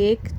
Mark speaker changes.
Speaker 1: 1